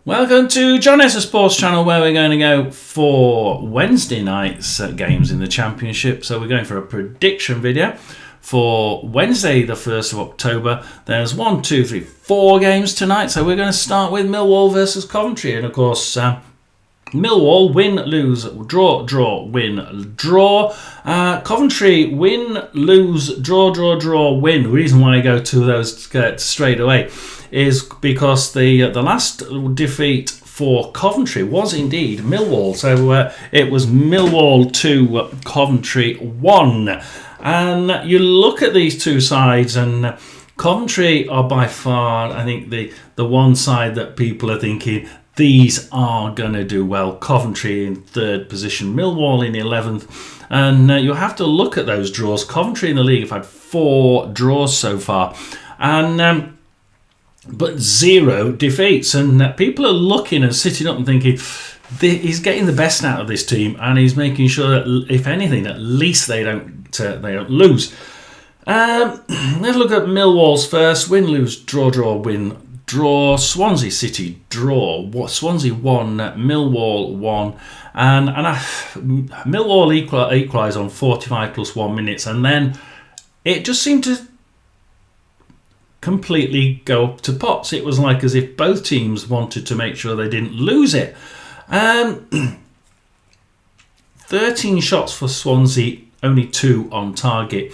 Welcome to John Esser Sports Channel, where we're going to go for Wednesday night's games in the Championship. So we're going for a prediction video for Wednesday, the 1st of October. There's 4 games tonight. So we're going to start with Millwall versus Coventry. And of course, Millwall win, lose, draw, win, draw. Coventry win, lose, draw, win. The reason why I go to those straight away is because the last defeat for Coventry was indeed Millwall. So it was Millwall 2, Coventry 1. And you look at these two sides, and Coventry are by far, I think, the one side that people are thinking these are going to do well. Coventry in 3rd position, Millwall in 11th. And you'll have to look at those draws. Coventry in the league have had 4 draws so far. And but 0 defeats. And people are looking and sitting up and thinking, he's getting the best out of this team. And he's making sure that, if anything, at least they don't lose. Let's look at Millwall's first. Win, lose, draw, win, draw. Swansea City draw. Swansea 1, Millwall 1, and Millwall equalised on 45 plus 1 minutes, and then it just seemed to completely go up to pots. It was like as if both teams wanted to make sure they didn't lose it. 13 shots for Swansea, only 2 on target.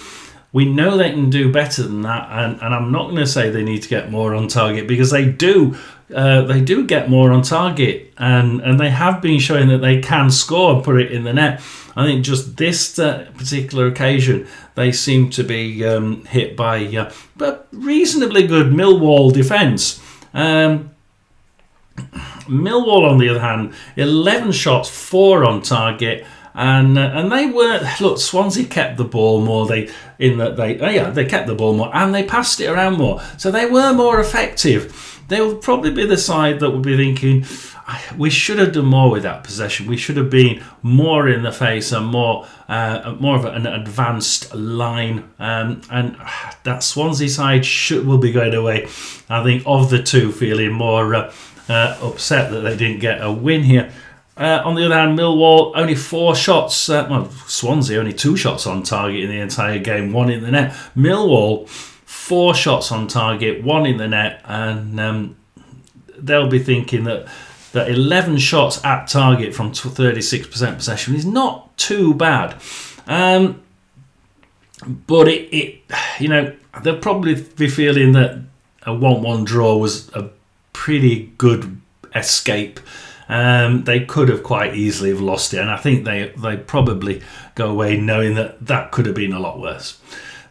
We know they can do better than that, and I'm not going to say they need to get more on target, because they do. They do get more on target, and they have been showing that they can score and put it in the net. I think just this particular occasion, they seem to be hit by a reasonably good Millwall defence. Millwall, on the other hand, 11 shots, 4 on target. And they were, look, Swansea kept the ball more. They kept the ball more, and they passed it around more. So they were more effective. They will probably be the side that will be thinking, we should have done more with that possession. We should have been more in the face and more of an advanced line. And that Swansea side will be going away, I think, of the two, feeling more upset that they didn't get a win here. On the other hand, Millwall only 4 shots. Swansea only 2 shots on target in the entire game, 1 in the net. Millwall 4 shots on target, 1 in the net, and they'll be thinking that 11 shots at target from 36% possession is not too bad. But they'll probably be feeling that a 1-1 draw was a pretty good escape. They could have quite easily have lost it, and I think they probably go away knowing that could have been a lot worse.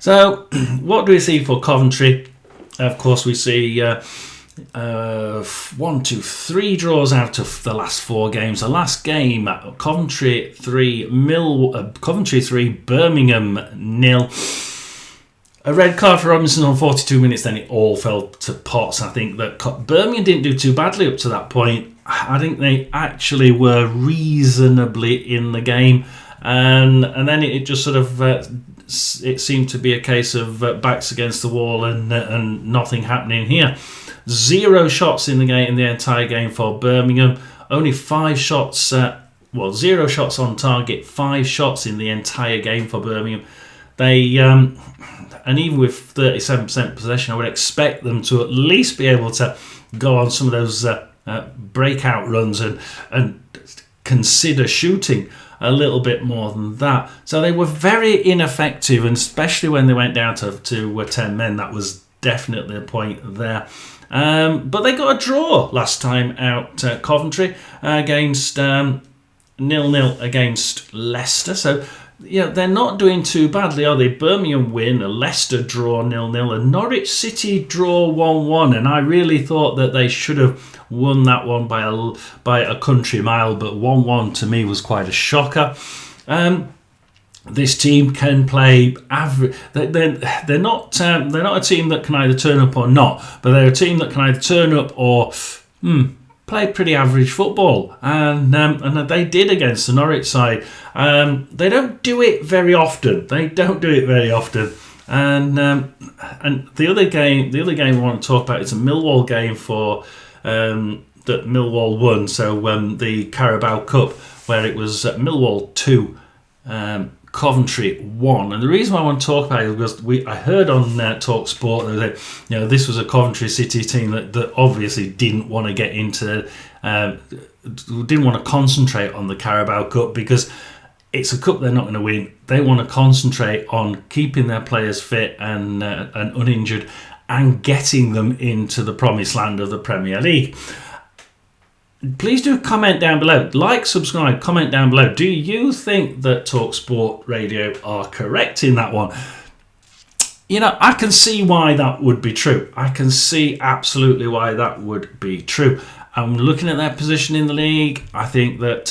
So, what do we see for Coventry? Of course, we see 3 draws out of the last 4 games. The last game, Coventry 3, Birmingham 0. A red card for Robinson on 42 minutes, then it all fell to pots. I think that Birmingham didn't do too badly up to that point. I think they actually were reasonably in the game, and then it just sort of it seemed to be a case of backs against the wall and nothing happening here. 0 shots in the game, in the entire game for Birmingham. Only 5 shots. 0 shots on target. 5 shots in the entire game for Birmingham. They and even with 37% possession, I would expect them to at least be able to go on some of those breakout runs and consider shooting a little bit more than that. So they were very ineffective, and especially when they went down to 10 men, that was definitely a point there. But they got a draw last time out, Coventry, against 0-0 against Leicester. So they're not doing too badly, are they? Birmingham win, a Leicester draw 0-0, a Norwich City draw 1-1, and I really thought that they should have won that one by a country mile, but 1-1 to me was quite a shocker. This team can play average. They're not a team that can either turn up or not, but they're a team that can either turn up or play pretty average football, and they did against the Norwich side. They don't do it very often. And the other game I want to talk about is a Millwall game for that Millwall won. So the Carabao Cup, where it was Millwall 2, Coventry 1. And the reason why I want to talk about it is because I heard on Talk Sport that this was a Coventry City team that obviously didn't want to get into, didn't want to concentrate on the Carabao Cup because it's a cup they're not going to win. They want to concentrate on keeping their players fit and uninjured and getting them into the promised land of the Premier League. Please do comment down below. Like, subscribe, comment down below. Do you think that TalkSport Radio are correct in that one? I can see why that would be true. I can see absolutely why that would be true. I'm looking at their position in the league. I think that,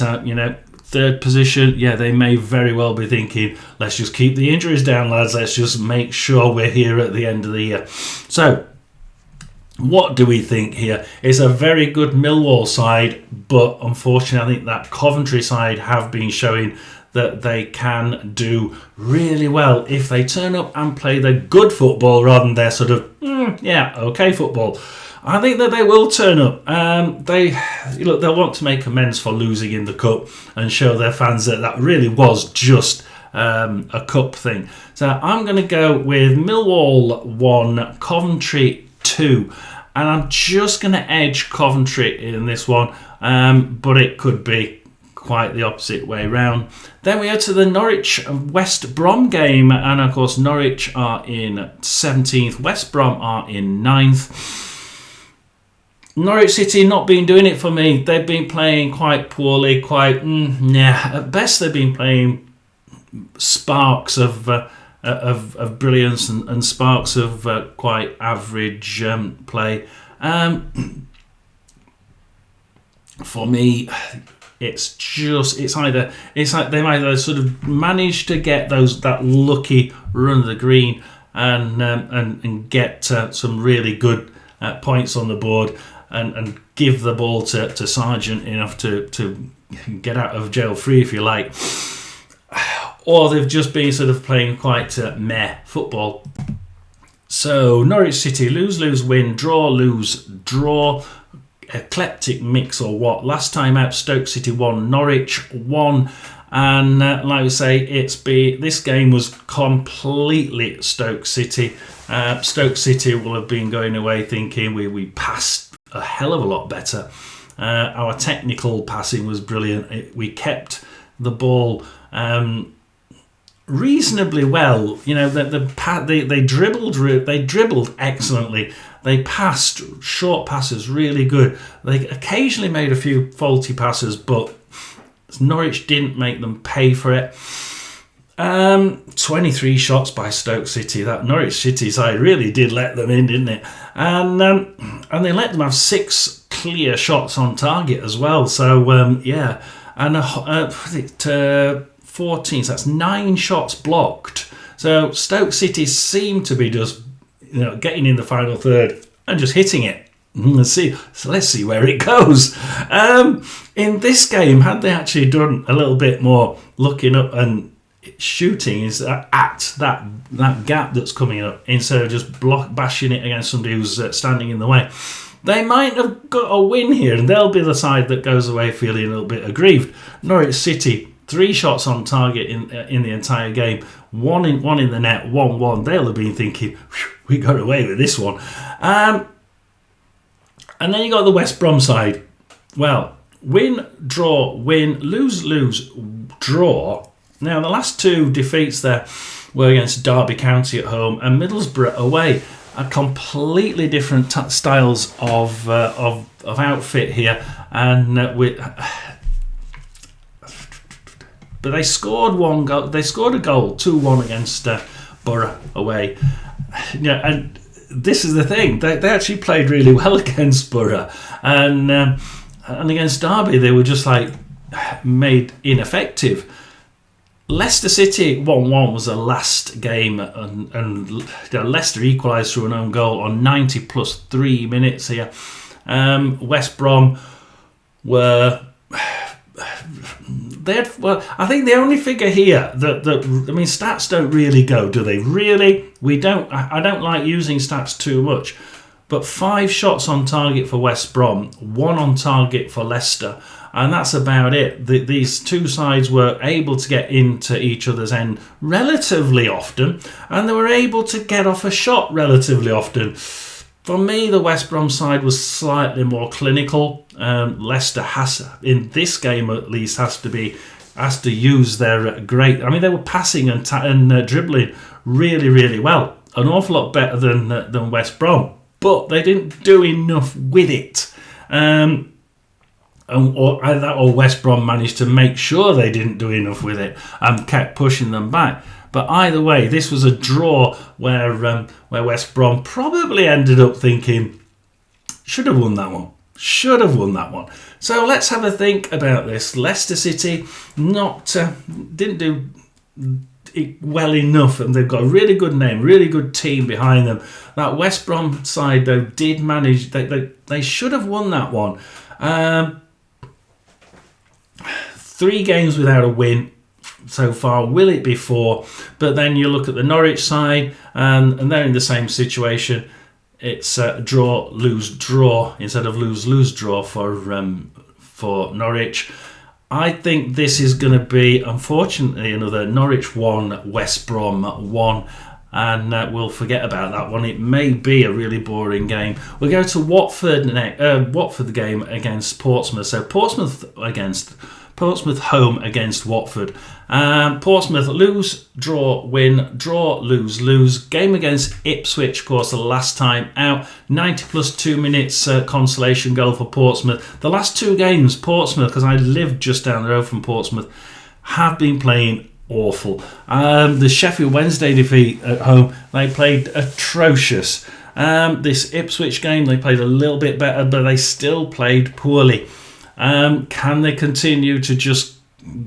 third position, they may very well be thinking, let's just keep the injuries down, lads. Let's just make sure we're here at the end of the year. So, what do we think here? It's a very good Millwall side, but unfortunately I think that Coventry side have been showing that they can do really well if they turn up and play their good football rather than their sort of, okay football. I think that they will turn up. They'll want to make amends for losing in the cup and show their fans that really was just a cup thing. So I'm going to go with Millwall 1, Coventry 2, and I'm just going to edge Coventry in this one, but it could be quite the opposite way round. Then we go to the Norwich West Brom game, and of course Norwich are in 17th, West Brom are in 9th. Norwich City not been doing it for me. They've been playing quite poorly, at best they've been playing sparks of brilliance and sparks of quite average play. For me, it's like they've either sort of managed to get that lucky run of the green and get some really good points on the board and give the ball to Sargent enough to get out of jail free, if you like. Or they've just been sort of playing quite meh football. So Norwich City lose, win, draw, lose, draw. Eclectic mix or what? Last time out, Stoke City won, Norwich won. And like I say, this game was completely Stoke City. Stoke City will have been going away thinking we passed a hell of a lot better. Our technical passing was brilliant. We kept the ball reasonably well. They dribbled excellently. They passed short passes really good. They occasionally made a few faulty passes, but Norwich didn't make them pay for it. 23 shots by Stoke City. That Norwich City side really did let them in, didn't it? And they let them have 6 clear shots on target as well. So and 14. So that's 9 shots blocked. So Stoke City seem to be just getting in the final third and just hitting it. Let's see where it goes. In this game, had they actually done a little bit more looking up and shooting is at that gap that's coming up instead of just bashing it against somebody who's standing in the way, they might have got a win here, and they'll be the side that goes away feeling a little bit aggrieved. Norwich City, 3 shots on target in the entire game, one in the net, 1-1. They'll have been thinking, we got away with this one. And then you got the West Brom side. Well, win, draw, win, lose, draw. Now, the last 2 defeats there were against Derby County at home and Middlesbrough away. Completely different styles of outfit here, and but they scored 1 goal. They scored a goal, 2-1 against Borough away. And this is the thing. They actually played really well against Borough, and against Derby they were just made ineffective. Leicester City 1-1 was the last game, and Leicester equalised through an own goal on 90 plus 3 minutes here. West Brom were... I think the only figure here stats don't really go, do they? Really, we don't. I don't like using stats too much, but 5 shots on target for West Brom, 1 on target for Leicester. And that's about it. These two sides were able to get into each other's end relatively often, and they were able to get off a shot relatively often. For me, the West Brom side was slightly more clinical. Leicester has, in this game at least, has to use their great. I mean, they were passing and dribbling really, really well. An awful lot better than West Brom, but they didn't do enough with it. Or West Brom managed to make sure they didn't do enough with it and kept pushing them back. But either way, this was a draw where West Brom probably ended up thinking, should have won that one. So let's have a think about this. Leicester City didn't do it well enough, and they've got a really good name, really good team behind them. That West Brom side, though, did manage. They should have won that one. 3 games without a win so far. Will it be 4? But then you look at the Norwich side, and they're in the same situation. It's draw, lose, draw instead of lose, lose, draw for Norwich. I think this is going to be, unfortunately, another Norwich 1, West Brom 1. And we'll forget about that one. It may be a really boring game. We'll go to Watford the game against Portsmouth. So Portsmouth home against Watford. Portsmouth lose, draw, win, draw, lose, lose. Game against Ipswich, of course, the last time out. 90 plus 2 minutes consolation goal for Portsmouth. The last 2 games, Portsmouth, because I live just down the road from Portsmouth, have been playing awful. The Sheffield Wednesday defeat at home, they played atrocious. This Ipswich game, they played a little bit better, but they still played poorly. Can they continue to just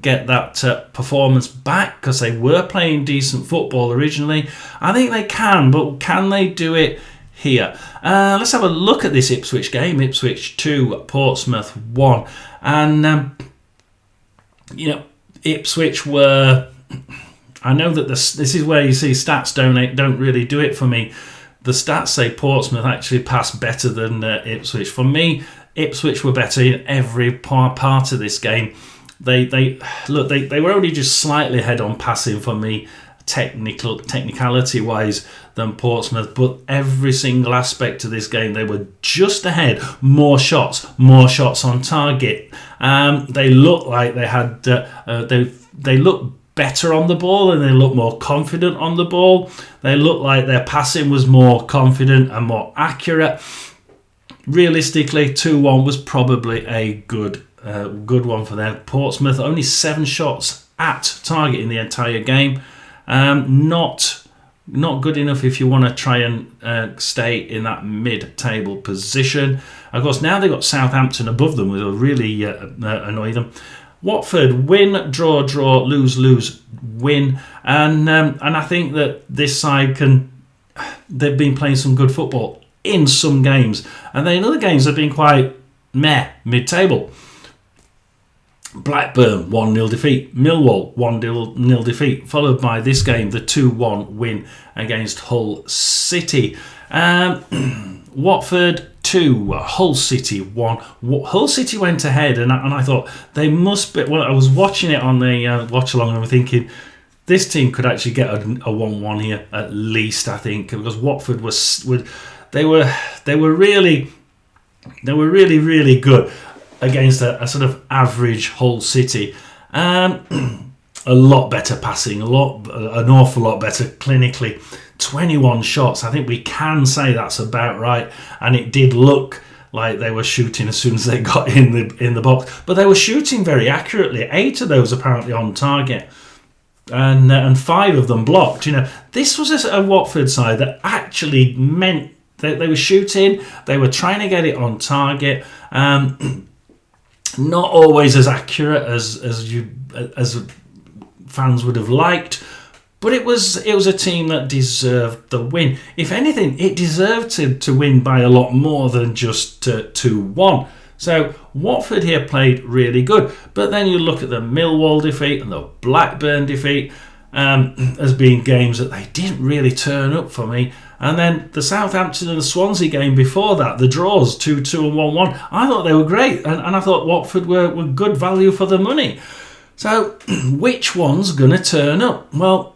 get that performance back? Because they were playing decent football originally. I think they can, but can they do it here? Let's have a look at this Ipswich game. Ipswich 2, Portsmouth 1. And, Ipswich were... I know that this is where you see stats don't really do it for me. The stats say Portsmouth actually passed better than Ipswich. For me, Ipswich were better in every part of this game. They were only just slightly ahead on passing for me, technicality wise, than Portsmouth, but every single aspect of this game they were just ahead. More shots on target. They looked like they had they looked better on the ball, and they looked more confident on the ball. They looked like their passing was more confident and more accurate. Realistically, 2-1 was probably a good one for them. Portsmouth only 7 shots at target in the entire game. Not good enough if you want to try and stay in that mid-table position. Of course, now they've got Southampton above them, which will really annoy them. Watford win, draw, lose, win, and I think that this side they've been playing some good football in some games, and then in other games they've been quite mid-table. Blackburn 1-0 defeat, Millwall 1-0 defeat, followed by this game the 2-1 win against Hull City. Watford 2, Hull City 1. Hull City went ahead, and I thought they must be. Well, I was watching it on the watch along, and I was thinking this team could actually get a 1-1 here at least. I think, because Watford they were really good against a sort of average Hull City. A lot better passing, an awful lot better clinically. 21 shots. I think we can say that's about right. And it did look like they were shooting as soon as they got in the box, but they were shooting very accurately. 8 of those apparently on target, and 5 of them blocked. This was a Watford side that actually meant that they were shooting. They were trying to get it on target. Not always as accurate as fans would have liked, but it was a team that deserved the win. If anything, it deserved to win by a lot more than just 2-1. So Watford here played really good. But then you look at the Millwall defeat and the Blackburn defeat as being games that they didn't really turn up for me. And then the Southampton and the Swansea game before that, the draws 2-2 and 1-1. I thought they were great, and I thought Watford were good value for the money. So, which one's going to turn up? Well,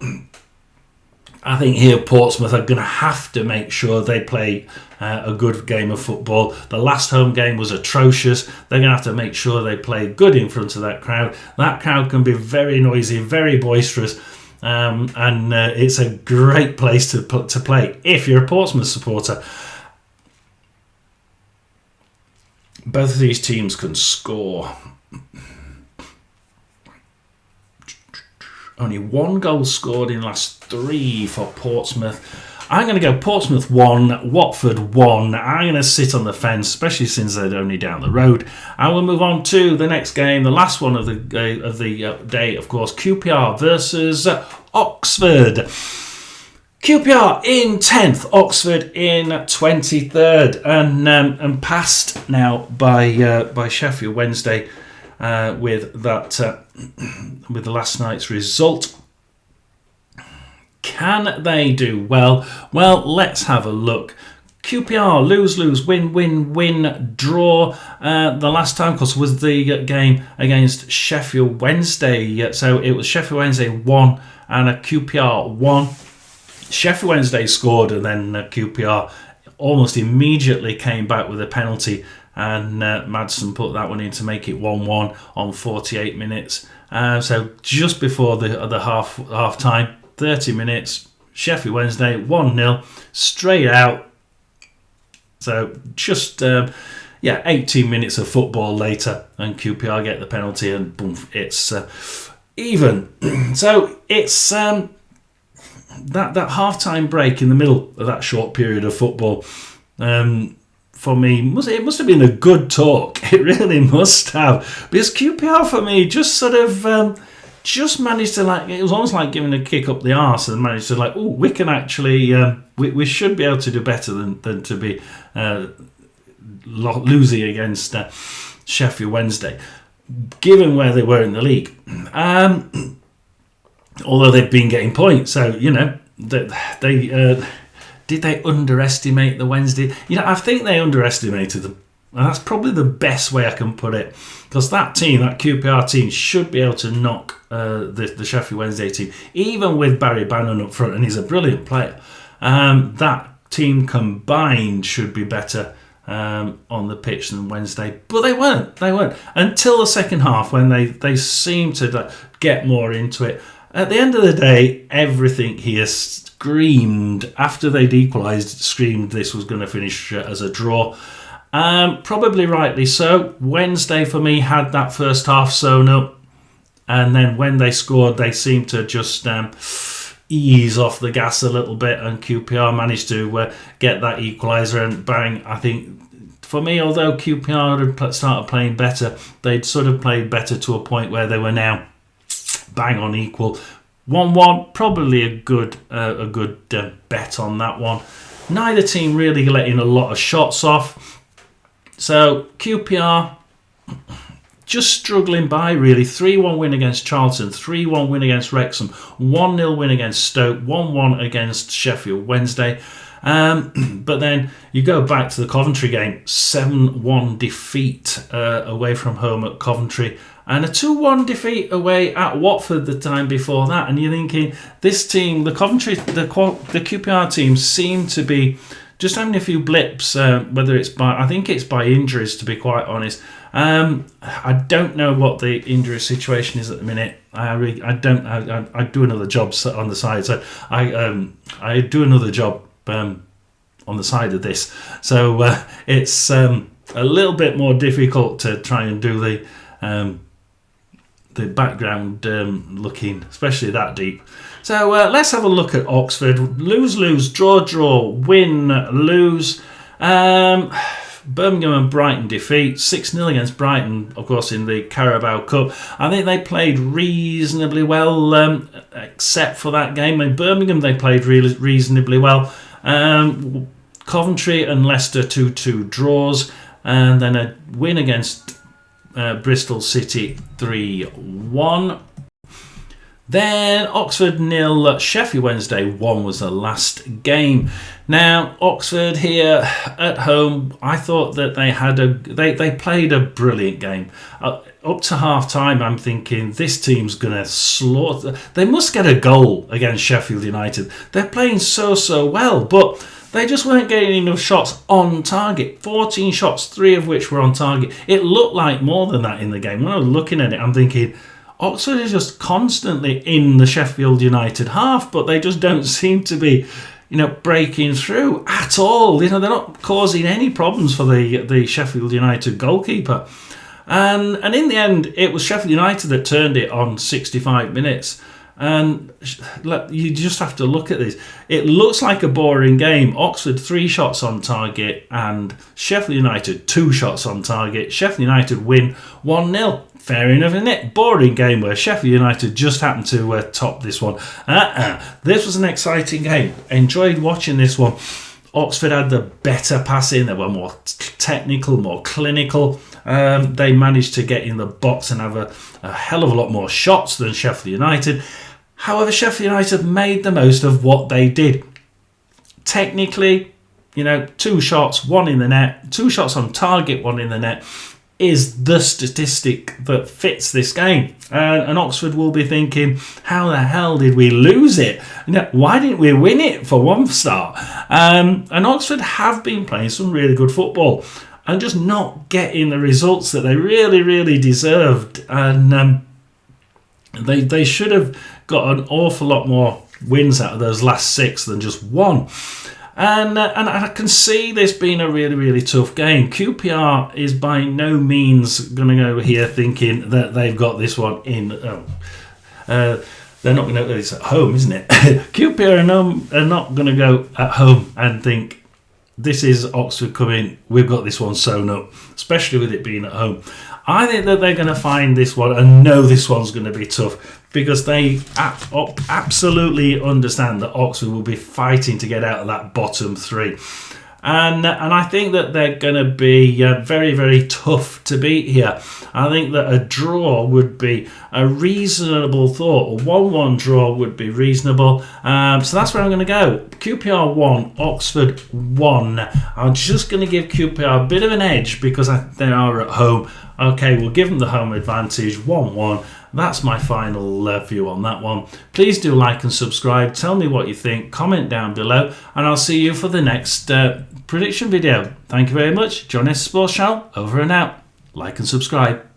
I think here Portsmouth are going to have to make sure they play a good game of football. The last home game was atrocious. They're going to have to make sure they play good in front of that crowd. That crowd can be very noisy, very boisterous, and it's a great place to play if you're a Portsmouth supporter. Both of these teams can score. Only one goal scored in the last 3 for Portsmouth. I'm going to go Portsmouth 1, Watford 1. I'm going to sit on the fence, especially since they're only down the road. I will move on to the next game, the last one of the day, of course, QPR versus Oxford. QPR in 10th, Oxford in 23rd, and passed now by Sheffield Wednesday with that with last night's result. Can they do well? Well, let's have a look. QPR lose, win, draw. The last time, of course, was the game against Sheffield Wednesday. So it was Sheffield Wednesday 1 and a QPR 1. Sheffield Wednesday scored, and then QPR almost immediately came back with a penalty, and Madsen put that one in to make it 1-1 on 48 minutes. So just before the half time, 30 minutes, Sheffield Wednesday 1-0 straight out. So just 18 minutes of football later, and QPR get the penalty, and boom, it's even. So it's that half-time break in the middle of that short period of football. For me, it must have been a good talk. It really must have, because QPR for me just sort of just managed to, like, it was almost like giving a kick up the arse, and managed to, like, oh, we can actually we should be able to do better than to be losing against Sheffield Wednesday, given where they were in the league. Although they've been getting points, so did they underestimate the Wednesday? I think they underestimated them. And that's probably the best way I can put it. Because that team, that QPR team, should be able to knock the Sheffield Wednesday team. Even with Barry Bannon up front, and he's a brilliant player. That team combined should be better on the pitch than Wednesday. But they weren't. Until the second half, when they seemed to get more into it. At the end of the day, everything here screamed, after they'd equalised, screamed this was going to finish as a draw. Probably rightly so. Wednesday, for me, had that first half sewn up. And then when they scored, they seemed to just ease off the gas a little bit. And QPR managed to get that equaliser, and bang, I think, for me, although QPR had started playing better, they'd sort of played better to a point where they were now bang on equal. 1-1, probably a good bet on that one. Neither team really letting a lot of shots off. So QPR just struggling by, really. 3-1 win against Charlton, 3-1 win against Wrexham, 1-0 win against Stoke, 1-1 against Sheffield Wednesday. But then you go back to the Coventry game, 7-1 defeat away from home at Coventry, and a 2-1 defeat away at Watford the time before that. And you're thinking, this team, the QPR team, seem to be just having a few blips, whether it's I think it's by injuries, to be quite honest. I don't know what the injury situation is at the minute. I do another job on the side, so I do another job on the side of this. So it's a little bit more difficult to try and do the background looking, especially that deep. So let's have a look at Oxford. Lose, draw, win, lose. Birmingham and Brighton defeat. 6-0 against Brighton, of course, in the Carabao Cup. I think they played reasonably well, except for that game. In Birmingham, they played reasonably well. Coventry and Leicester 2-2 draws. And then a win against Bristol City 3-1. Then Oxford 0, Sheffield Wednesday 1 was the last game. Now, Oxford here at home, I thought that they played a brilliant game. Up to half time, I'm thinking this team's going to slaughter. They must get a goal against Sheffield United. They're playing so well, but they just weren't getting enough shots on target. 14 shots, 3 of which were on target. It looked like more than that in the game. When I was looking at it, I'm thinking, Oxford is just constantly in the Sheffield United half, but they just don't seem to be, breaking through at all. They're not causing any problems for the Sheffield United goalkeeper. And in the end, it was Sheffield United that turned it on 65 minutes. And you just have to look at this. It looks like a boring game. Oxford 3 shots on target and Sheffield United 2 shots on target. Sheffield United win 1-0. Fair enough, isn't it? Boring game where Sheffield United just happened to top this one. This was an exciting game. Enjoyed watching this one. Oxford had the better passing. They were more technical, more clinical. They managed to get in the box and have a hell of a lot more shots than Sheffield United. However, Sheffield United made the most of what they did. Technically, 2 shots, 1 in the net, 2 shots on target, 1 in the net is the statistic that fits this game. And Oxford will be thinking, how the hell did we lose it? Why didn't we win it for one start? And Oxford have been playing some really good football and just not getting the results that they really, really deserved. And they should have got an awful lot more wins out of those last 6 than just 1. And I can see this being a really, really tough game. QPR is by no means going to go here thinking that they've got this one in. They're not going to. It's at home, isn't it? QPR are not going to go at home and think this is Oxford coming. We've got this one sewn up, especially with it being at home. I think that they're going to find this one and know this one's going to be tough because they absolutely understand that Oxford will be fighting to get out of that bottom 3. And I think that they're going to be very, very tough to beat here. I think that a draw would be a reasonable thought. A 1-1 draw would be reasonable. So that's where I'm going to go. QPR 1, Oxford 1. I'm just going to give QPR a bit of an edge because they are at home. Okay, we'll give them the home advantage, 1-1. That's my final view on that one. Please do like and subscribe. Tell me what you think. Comment down below. And I'll see you for the next prediction video. Thank you very much. John S. Sports Channel, over and out. Like and subscribe.